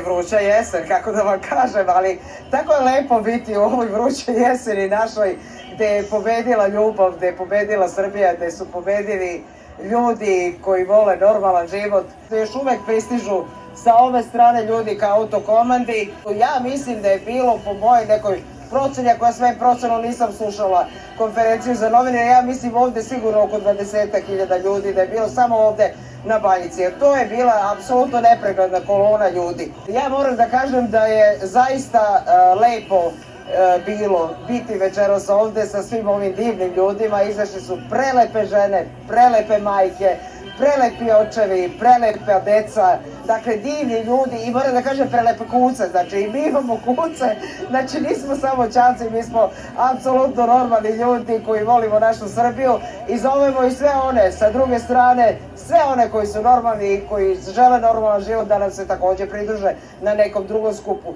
Vruća jesen, kako da vam kažem, ali tako je lepo biti u ovoj vrućoj jeseni našoj, gde je pobedila ljubav, gde je pobedila Srbija, gde su pobedili ljudi koji vole normalan život, gde još uvek pristižu sa ove strane ljudi kao autokomandi. Ja mislim da je bilo po mojoj nekoj proceni, ako ja sve procenu nisam slušala konferenciju za novine, ja mislim ovde sigurno oko 20.000 ljudi, da je bilo samo ovde na Banjici, jer to je bila apsolutno nepregledna kolona ljudi. Ja moram da kažem da je zaista lepo bilo biti večeras ovde sa svim ovim divnim ljudima. Izašli su prelepe žene, prelepe majke, prelepi očevi, prelepa deca, dakle divni ljudi i moram da kažem prelepe kuce, znači i mi imamo kuce, znači nismo samo ćanci, mi smo apsolutno normalni ljudi koji volimo našu Srbiju i zovemo i sve one sa druge strane, sve one koji su normalni i koji žele normalan život da nam se takođe pridruže na nekom drugom skupu.